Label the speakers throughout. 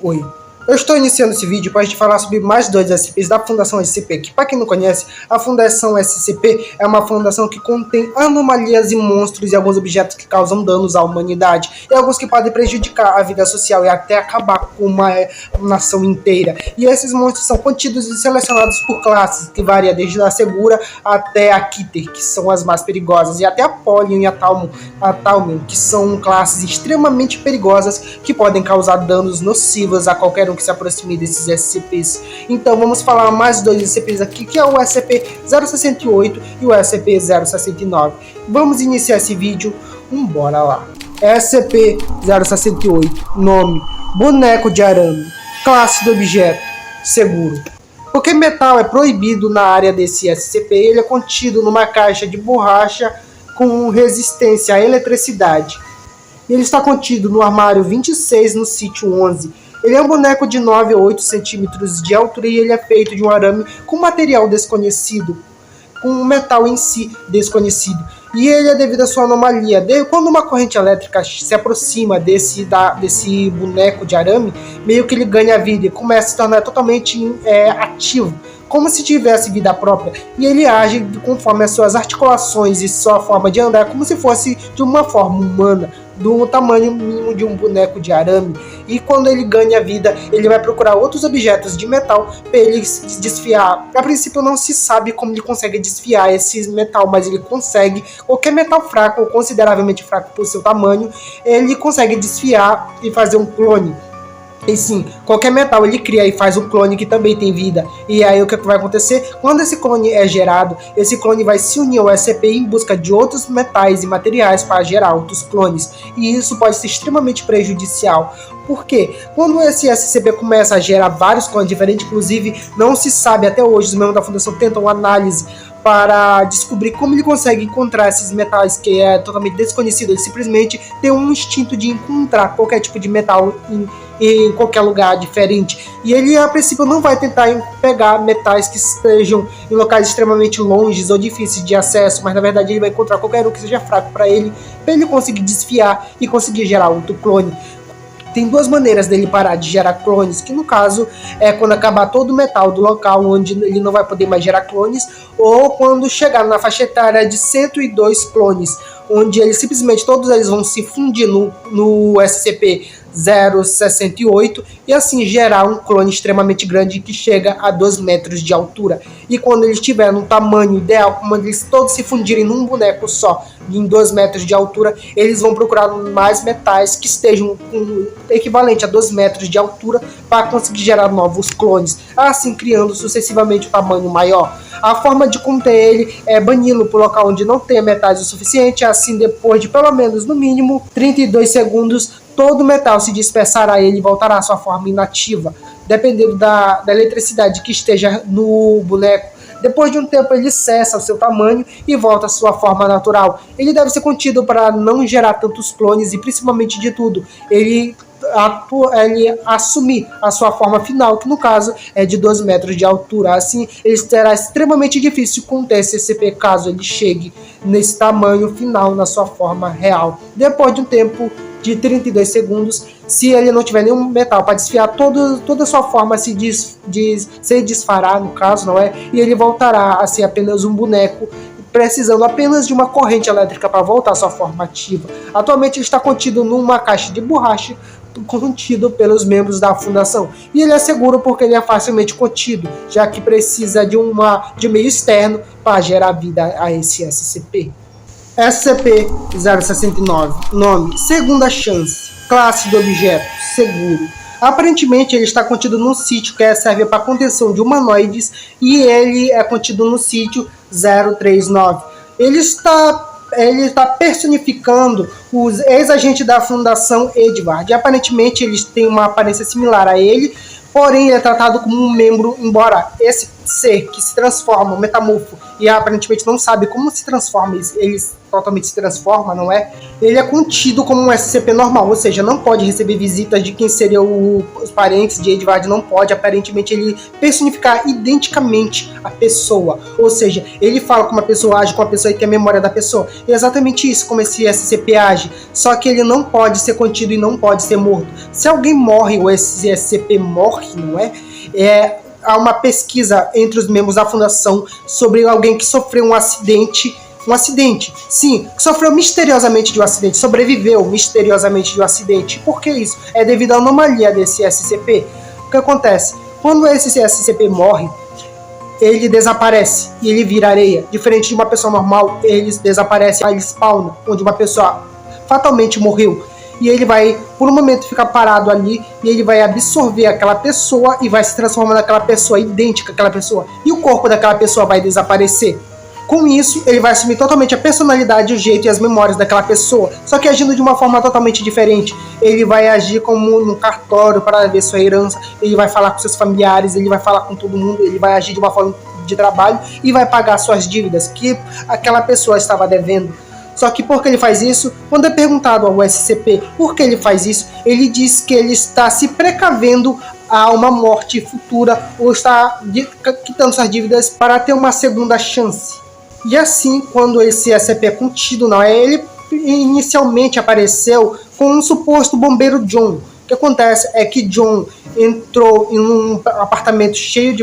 Speaker 1: Oi, eu estou iniciando esse vídeo para a gente falar sobre mais dois SCPs da Fundação SCP, que para quem não conhece, a Fundação SCP é uma fundação que contém anomalias e monstros e alguns objetos que causam danos à humanidade, e alguns que podem prejudicar a vida social e até acabar com uma nação inteira. E esses monstros são contidos e selecionados por classes, que varia desde a Segura até a Kitter, que são as mais perigosas, e até a Polion e a Talmen, que são classes extremamente perigosas que podem causar danos nocivos a qualquer um que se aproxime desses SCPs. Então vamos falar mais dois SCPs aqui, que é o SCP-068 e o SCP-069. Vamos iniciar esse vídeo, bora lá. SCP-068, nome: boneco de arame, classe do objeto: seguro. Porque metal é proibido na área desse SCP, ele é contido numa caixa de borracha com resistência à eletricidade. Ele está contido no armário 26 no sítio 11. Ele é um boneco de 9 a 8 centímetros de altura e ele é feito de um arame com material desconhecido, com um metal em si desconhecido. E ele é devido à sua anomalia. Quando uma corrente elétrica se aproxima desse boneco de arame, meio que ele ganha vida e começa a se tornar totalmente ativo, como se tivesse vida própria, e ele age conforme as suas articulações e sua forma de andar, como se fosse de uma forma humana, do tamanho mínimo de um boneco de arame. E quando ele ganha vida, ele vai procurar outros objetos de metal para ele se desfiar. A princípio não se sabe como ele consegue desfiar esse metal, mas ele consegue. Qualquer metal fraco ou consideravelmente fraco por seu tamanho, ele consegue desfiar e fazer um clone. E sim, qualquer metal ele cria e faz um clone que também tem vida. E aí o que vai acontecer? Quando esse clone é gerado, esse clone vai se unir ao SCP em busca de outros metais e materiais para gerar outros clones. E isso pode ser extremamente prejudicial. Por quê? Quando esse SCP começa a gerar vários clones diferentes, inclusive não se sabe até hoje, os membros da Fundação tentam análise para descobrir como ele consegue encontrar esses metais que é totalmente desconhecido. Ele simplesmente tem um instinto de encontrar qualquer tipo de metal em qualquer lugar diferente. E ele, a princípio, não vai tentar pegar metais que estejam em locais extremamente longes ou difíceis de acesso, mas na verdade ele vai encontrar qualquer um que seja fraco para ele conseguir desfiar e conseguir gerar outro clone. Tem duas maneiras dele parar de gerar clones, que no caso é quando acabar todo o metal do local onde ele não vai poder mais gerar clones, ou quando chegar na faixa etária de 102 clones, onde eles simplesmente todos eles vão se fundir no SCP-068 e assim gerar um clone extremamente grande que chega a 2 metros de altura. E quando ele estiver no tamanho ideal, quando eles todos se fundirem num boneco só, em 2 metros de altura, eles vão procurar mais metais que estejam equivalente a 2 metros de altura para conseguir gerar novos clones, assim criando sucessivamente o tamanho maior. A forma de conter ele é bani-lo para o local onde não tenha metais o suficiente, assim depois de pelo menos no mínimo 32 segundos, todo o metal se dispersará e ele voltará à sua forma inativa, dependendo da eletricidade que esteja no boneco. Depois de um tempo ele cessa o seu tamanho e volta à sua forma natural. Ele deve ser contido para não gerar tantos clones e principalmente de tudo, ele assumir a sua forma final, que no caso é de 2 metros de altura. Assim, ele será extremamente difícil conter esse SCP caso ele chegue nesse tamanho final na sua forma real. Depois de um tempo de 32 segundos, se ele não tiver nenhum metal para desfiar, toda a sua forma se desfará, no caso, não é? E ele voltará a ser apenas um boneco, precisando apenas de uma corrente elétrica para voltar à sua forma ativa. Atualmente ele está contido numa caixa de borracha, contido pelos membros da fundação, e ele é seguro porque ele é facilmente contido, já que precisa de meio externo para gerar vida a esse SCP. SCP-069, nome: segunda chance, classe do objeto: seguro. Aparentemente ele está contido num sítio que serve para contenção de humanoides, e ele é contido no sítio 039. Ele está personificando os ex-agentes da Fundação Edward. E aparentemente eles têm uma aparência similar a ele, porém ele é tratado como um membro, embora esse ser que se transforma, um metamorfo, e aparentemente não sabe como se transforma, ele totalmente se transforma, não é? Ele é contido como um SCP normal, ou seja, não pode receber visitas de quem seriam os parentes de Edvard, não pode, aparentemente, ele personificar identicamente a pessoa, ou seja, ele fala como a pessoa age com a pessoa e tem a memória da pessoa. É exatamente isso como esse SCP age, só que ele não pode ser contido e não pode ser morto. Se alguém morre ou esse SCP morre, não é? Há uma pesquisa entre os membros da fundação sobre alguém que sofreu um acidente, sim, que sofreu misteriosamente de um acidente, sobreviveu misteriosamente de um acidente. Por que isso? É devido à anomalia desse SCP. O que acontece? Quando esse SCP morre, ele desaparece e ele vira areia. Diferente de uma pessoa normal, ele desaparece, ele spawna, onde uma pessoa fatalmente morreu. E ele vai, por um momento, ficar parado ali, e ele vai absorver aquela pessoa e vai se transformar naquela pessoa, idêntica àquela pessoa. E o corpo daquela pessoa vai desaparecer. Com isso, ele vai assumir totalmente a personalidade, o jeito e as memórias daquela pessoa, só que agindo de uma forma totalmente diferente. Ele vai agir como no cartório para ver sua herança, ele vai falar com seus familiares, ele vai falar com todo mundo, ele vai agir de uma forma de trabalho e vai pagar suas dívidas que aquela pessoa estava devendo. Só que por que ele faz isso? Quando é perguntado ao SCP por que ele faz isso, ele diz que ele está se precavendo a uma morte futura ou está quitando suas dívidas para ter uma segunda chance. E assim, quando esse SCP é contido, não é? Ele inicialmente apareceu com um suposto bombeiro John. O que acontece é que John entrou em um apartamento cheio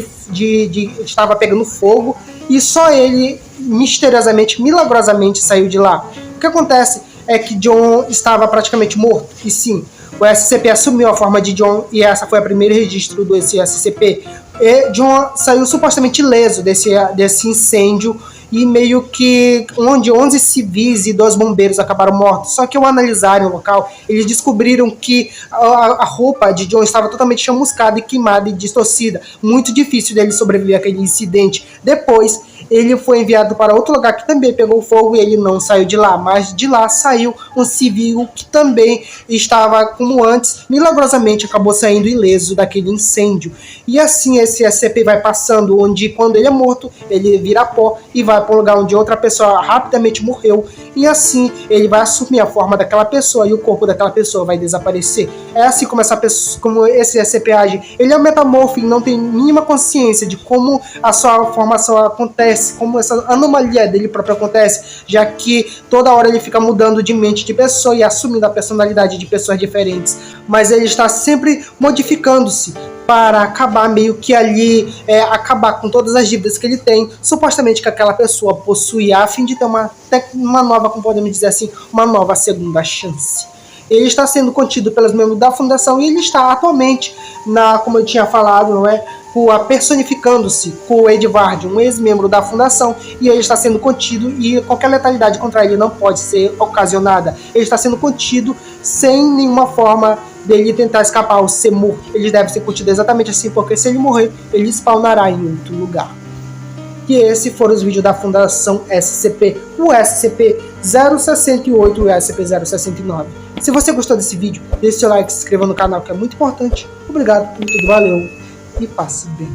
Speaker 1: estava pegando fogo, e só ele misteriosamente, milagrosamente saiu de lá. O que acontece é que John estava praticamente morto, e sim, o SCP assumiu a forma de John, e essa foi a primeira registro desse SCP. E John saiu supostamente ileso desse incêndio, e meio que onde 11 civis e 2 bombeiros acabaram mortos. Só que ao analisarem o local, eles descobriram que a roupa de John estava totalmente chamuscada e queimada e distorcida. Muito difícil dele sobreviver àquele incidente. Depois, ele foi enviado para outro lugar que também pegou fogo e ele não saiu de lá. Mas de lá saiu um civil que também estava como antes, milagrosamente acabou saindo ileso daquele incêndio. E assim esse SCP vai passando, onde quando ele é morto, ele vira pó e vai para um lugar onde outra pessoa rapidamente morreu, e assim ele vai assumir a forma daquela pessoa e o corpo daquela pessoa vai desaparecer. É assim como como esse SCP age. Ele é um metamorfo e não tem mínima consciência de como a sua formação acontece, como essa anomalia dele próprio acontece, já que toda hora ele fica mudando de mente de pessoa e assumindo a personalidade de pessoas diferentes, mas ele está sempre modificando-se para acabar meio que ali, acabar com todas as dívidas que ele tem, supostamente que aquela pessoa possuía, a fim de ter uma nova, como podemos dizer assim, uma nova segunda chance. Ele está sendo contido pelos membros da fundação e ele está atualmente, como eu tinha falado, não é? Personificando-se com o Edvard, um ex-membro da fundação, e ele está sendo contido e qualquer letalidade contra ele não pode ser ocasionada. Ele está sendo contido sem nenhuma forma dele tentar escapar ou ser morto. Ele deve ser contido exatamente assim, porque se ele morrer, ele spawnará em outro lugar. E esses foram os vídeos da Fundação SCP, o SCP-068 e o SCP-069. Se você gostou desse vídeo, deixe seu like, se inscreva no canal, que é muito importante. Obrigado por tudo, valeu e passe bem.